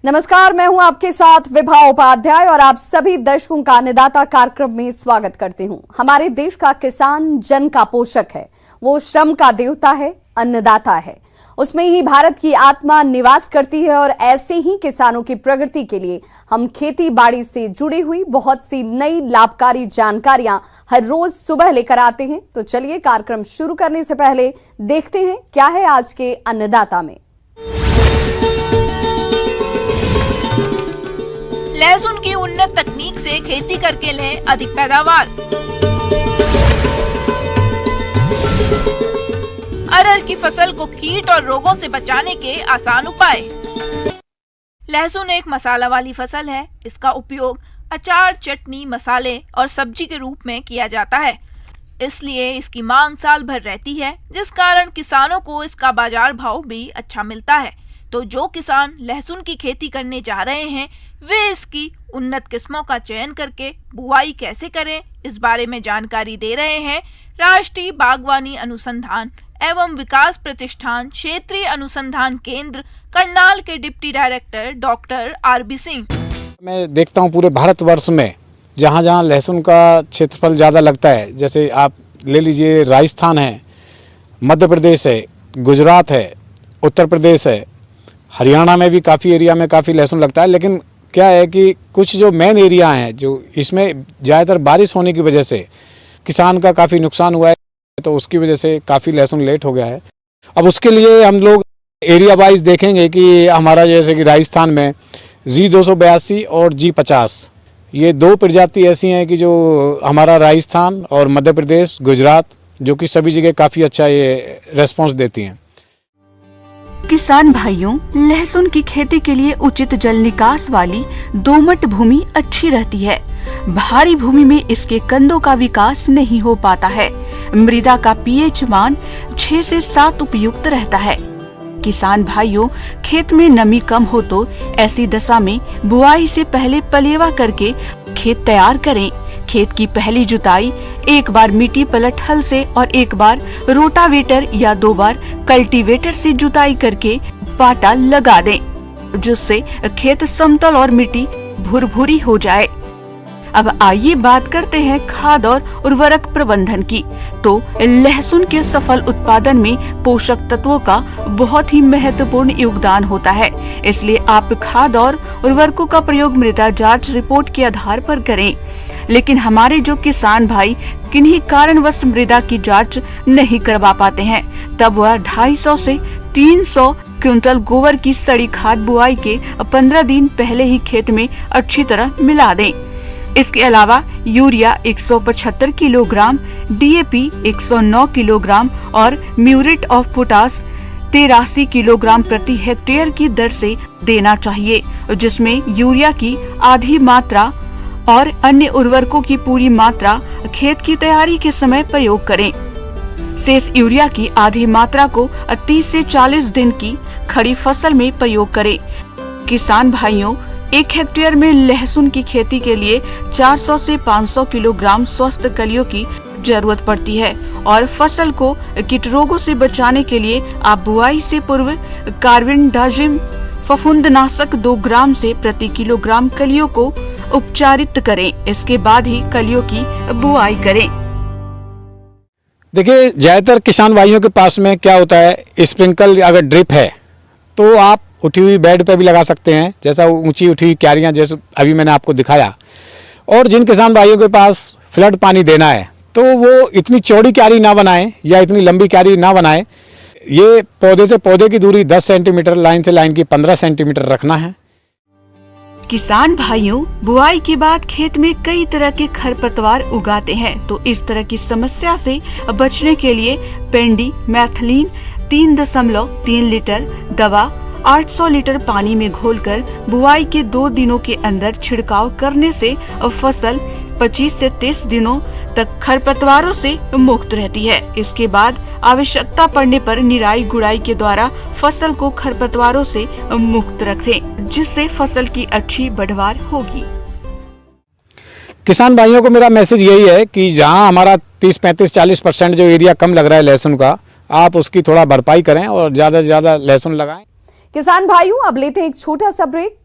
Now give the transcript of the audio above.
नमस्कार, मैं हूं आपके साथ विभा उपाध्याय और आप सभी दर्शकों का अन्नदाता कार्यक्रम में स्वागत करती हूं। हमारे देश का किसान जन का पोषक है, वो श्रम का देवता है, अन्नदाता है। उसमें ही भारत की आत्मा निवास करती है और ऐसे ही किसानों की प्रगति के लिए हम खेती बाड़ी से जुड़ी हुई बहुत सी नई लाभकारी जानकारियां हर रोज सुबह लेकर आते हैं। तो चलिए कार्यक्रम शुरू करने से पहले देखते हैं क्या है आज के अन्नदाता में। लहसुन की उन्नत तकनीक से खेती करके लें अधिक पैदावार। अरहर की फसल को कीट और रोगों से बचाने के आसान उपाय। लहसुन एक मसाला वाली फसल है। इसका उपयोग अचार, चटनी, मसाले और सब्जी के रूप में किया जाता है। इसलिए इसकी मांग साल भर रहती है, जिस कारण किसानों को इसका बाजार भाव भी अच्छा मिलता है। तो जो किसान लहसुन की खेती करने जा रहे हैं, वे इसकी उन्नत किस्मों का चयन करके बुआई कैसे करें, इस बारे में जानकारी दे रहे हैं राष्ट्रीय बागवानी अनुसंधान एवं विकास प्रतिष्ठान क्षेत्रीय अनुसंधान केंद्र करनाल के deputy director doctor RB Singh. मैं देखता हूँ पूरे भारतवर्ष में जहाँ जहाँ लहसुन का क्षेत्रफल ज़्यादा लगता है, जैसे आप ले लीजिए राजस्थान है, मध्य प्रदेश है, गुजरात है, उत्तर प्रदेश है, हरियाणा में भी काफ़ी एरिया में काफ़ी लहसुन लगता है। लेकिन क्या है कि कुछ जो मेन एरिया हैं, जो इसमें ज़्यादातर बारिश होने की वजह से किसान का काफ़ी नुकसान हुआ है, तो उसकी वजह से काफ़ी लहसुन लेट हो गया है। अब उसके लिए हम लोग एरिया वाइज देखेंगे कि हमारा जैसे कि राजस्थान में G282 और G50, ये दो प्रजाति ऐसी हैं कि जो हमारा राजस्थान और मध्य प्रदेश, गुजरात, जो कि सभी जगह काफ़ी अच्छा ये रेस्पॉन्स देती हैं। किसान भाइयों, लहसुन की खेती के लिए उचित जल निकास वाली दोमट भूमि अच्छी रहती है। भारी भूमि में इसके कंदों का विकास नहीं हो पाता है। मृदा का पीएच मान 6 से 7 उपयुक्त रहता है। किसान भाइयों, खेत में नमी कम हो तो ऐसी दशा में बुआई से पहले पलेवा करके खेत तैयार करें। खेत की पहली जुताई एक बार मिट्टी पलट हल से और एक बार रोटावेटर या 2 बार कल्टीवेटर से जुताई करके पाटा लगा दें, जिससे खेत समतल और मिट्टी भुरभुरी हो जाए। अब आइए बात करते हैं खाद और उर्वरक प्रबंधन की। तो लहसुन के सफल उत्पादन में पोषक तत्वों का बहुत ही महत्वपूर्ण योगदान होता है। इसलिए आप खाद और उर्वरकों का प्रयोग मृदा जांच रिपोर्ट के आधार पर करें। लेकिन हमारे जो किसान भाई किन्हीं कारणवश मृदा की जांच नहीं करवा पाते हैं, तब वह 250 से 300 क्विंटल गोबर की सड़ी खाद बुआई के 15 दिन पहले ही खेत में अच्छी तरह मिला दें। इसके अलावा यूरिया 175 किलोग्राम, DAP 109 किलोग्राम और म्यूरेट ऑफ पोटास 83 किलोग्राम प्रति हेक्टेयर की दर से देना चाहिए, जिसमें यूरिया की आधी मात्रा और अन्य उर्वरकों की पूरी मात्रा खेत की तैयारी के समय प्रयोग करें। शेष यूरिया की आधी मात्रा को 30 से 40 दिन की खड़ी फसल में प्रयोग करें। किसान भाइयों, 1 हेक्टेयर में लहसुन की खेती के लिए 400 से 500 किलोग्राम स्वस्थ कलियों की जरूरत पड़ती है और फसल को कीट रोगों से बचाने के लिए आप बुआई से पूर्व कार्बेंडाजिम फफूंदनाशक 2 ग्राम से प्रति किलोग्राम कलियों को उपचारित करें। इसके बाद ही कलियों की बुआई करें। देखिए, ज़्यादातर किसान भाइयों के पास में क्या होता है, स्प्रिंकल अगर ड्रिप है तो आप उठी हुई बेड पे भी लगा सकते हैं, जैसा ऊंची उठी हुई क्यारियाँ जैसे अभी मैंने आपको दिखाया। और जिन किसान भाइयों के पास फ्लड पानी देना है तो वो इतनी चौड़ी क्यारी ना बनाएं या इतनी लंबी क्यारी ना बनाएं। ये पौधे से पौधे की दूरी 10 सेंटीमीटर, लाइन से लाइन की 15 सेंटीमीटर रखना है। किसान भाइयों, बुआई के बाद खेत में कई तरह के खरपतवार उगाते हैं, तो इस तरह की समस्या से बचने के लिए पेंडी मैथिलीन 3.3 लीटर दवा 800 लीटर पानी में घोलकर बुआई के 2 दिनों के अंदर छिड़काव करने से फसल 25 से 30 दिनों तक खरपतवारों से मुक्त रहती है। इसके बाद आवश्यकता पड़ने पर निराई गुड़ाई के द्वारा फसल को खरपतवारों से मुक्त रखें, जिससे फसल की अच्छी बढ़वार होगी। किसान भाइयों को मेरा मैसेज यही है कि जहां हमारा 30, 35, 40% जो एरिया कम लग रहा है लहसुन का, आप उसकी थोड़ा भरपाई करें और ज़्यादा से ज़्यादा लहसुन लगाएं। किसान भाइयों, अब लेते हैं एक छोटा सा ब्रेक।